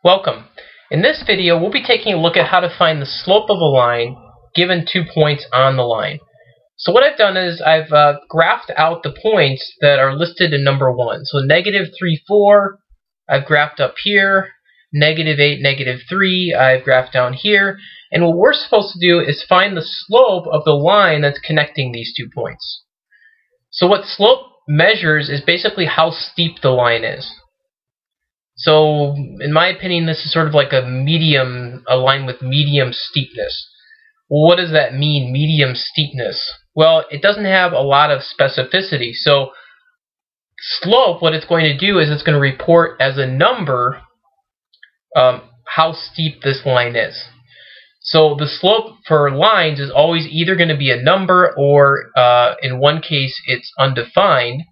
Welcome. In this video, we'll be taking a look at how to find the slope of a line given 2 points on the line. So what I've done is I've graphed out the points that are listed in number 1. So negative 3, 4, I've graphed up here. Negative 8, negative 3, I've graphed down here. And what we're supposed to do is find the slope of the line that's connecting these 2 points. So what slope measures is basically how steep the line is. So, in my opinion, this is sort of like a line with medium steepness. Well, what does that mean, medium steepness? Well, it doesn't have a lot of specificity. So, slope, what it's going to do is it's going to report as a number how steep this line is. So, the slope for lines is always either going to be a number or, in one case, it's undefined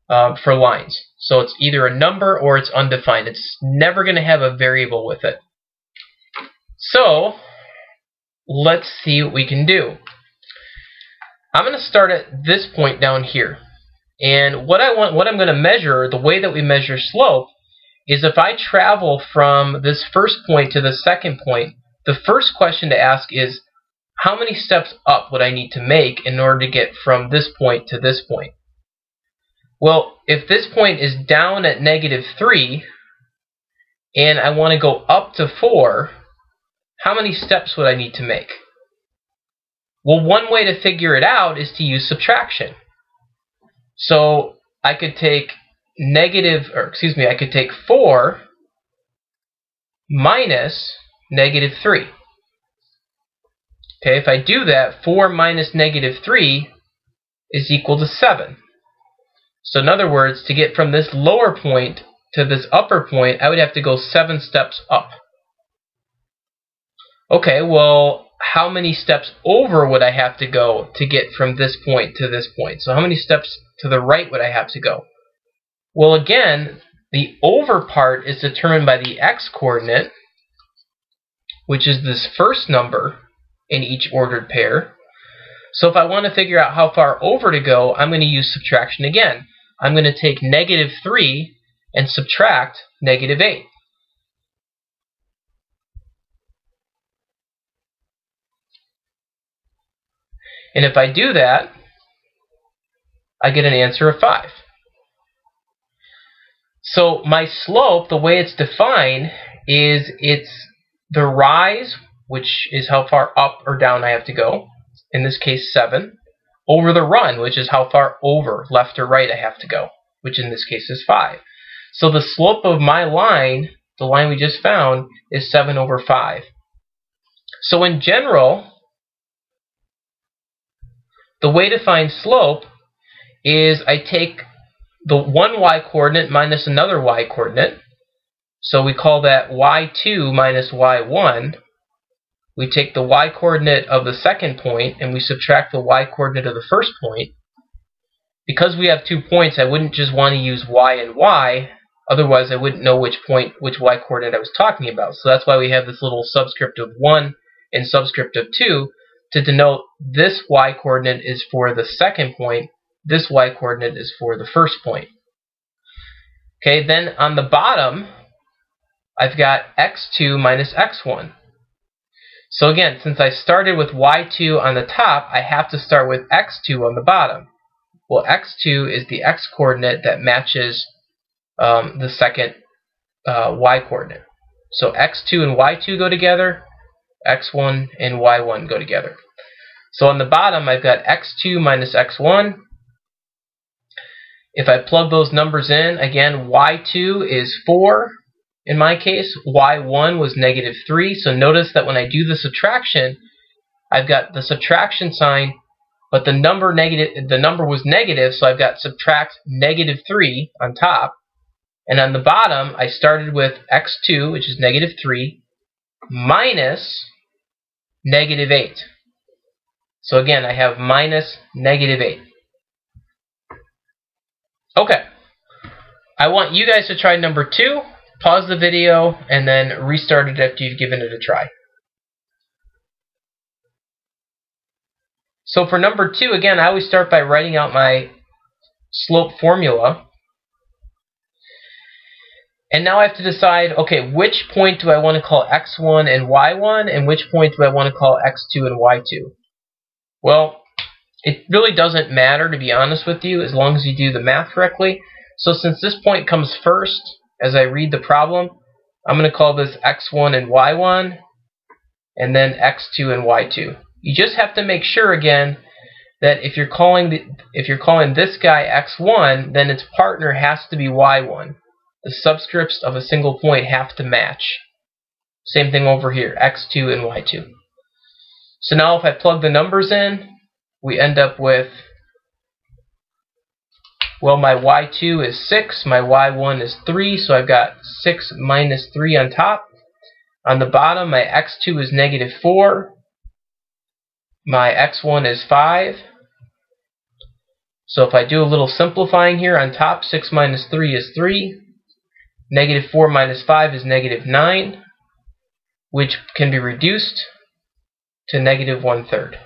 for lines. So it's either a number or it's undefined. It's never going to have a variable with it. So let's see what we can do. I'm going to start at this point down here. And what I'm going to measure, the way that we measure slope, is if I travel from this first point to the second point, the first question to ask is, how many steps up would I need to make in order to get from this point to this point? Well, if this point is down at negative 3 and I want to go up to 4, how many steps would I need to make? Well, one way to figure it out is to use subtraction. So I could take I could take 4 minus negative 3. Okay, if I do that, 4 minus negative 3 is equal to 7. So in other words, to get from this lower point to this upper point, I would have to go 7 steps up. Okay, well, how many steps over would I have to go to get from this point to this point? So how many steps to the right would I have to go? Well, again, the over part is determined by the x-coordinate, which is this first number in each ordered pair. So if I want to figure out how far over to go, I'm going to use subtraction again. I'm going to take negative 3 and subtract negative 8. And if I do that, I get an answer of 5. So my slope, the way it's defined, is it's the rise, which is how far up or down I have to go, in this case 7, over the run, which is how far over, left or right, I have to go, which in this case is 5. So the slope of my line, the line we just found, is 7 over 5. So in general, the way to find slope is I take the one y-coordinate minus another y-coordinate. So we call that y2 minus y1. We take the y-coordinate of the second point and we subtract the y-coordinate of the first point. Because we have 2 points, I wouldn't just want to use y and y, otherwise I wouldn't know which y-coordinate I was talking about. So that's why we have this little subscript of 1 and subscript of 2 to denote this y-coordinate is for the second point, this y-coordinate is for the first point. Okay, then on the bottom, I've got x2 minus x1. So again, since I started with y2 on the top, I have to start with x2 on the bottom. Well, x2 is the x-coordinate that matches the second y-coordinate. So x2 and y2 go together, x1 and y1 go together. So on the bottom, I've got x2 minus x1. If I plug those numbers in, again, y2 is 4. In my case, y1 was negative 3. So notice that when I do the subtraction, I've got the subtraction sign, but the number was negative, so I've got subtract negative 3 on top. And on the bottom, I started with x2, which is negative 3, minus negative 8. So again, I have minus negative 8. Okay. I want you guys to try number 2. Pause the video and then restart it after you've given it a try. So for number 2, again, I always start by writing out my slope formula. And now I have to decide, okay, which point do I want to call x1 and y1, and which point do I want to call x2 and y2? Well, it really doesn't matter, to be honest with you, as long as you do the math correctly. So since this point comes first, as I read the problem, I'm going to call this x1 and y1, and then x2 and y2. You just have to make sure again that if you're calling this guy x1, then its partner has to be y1. The subscripts of a single point have to match. Same thing over here, x2 and y2. So now if I plug the numbers in, we end up with, well, my y2 is 6, my y1 is 3, so I've got 6 minus 3 on top. On the bottom, my x2 is negative 4, my x1 is 5. So if I do a little simplifying here, on top 6 minus 3 is 3, negative 4 minus 5 is negative 9, which can be reduced to negative 1/3.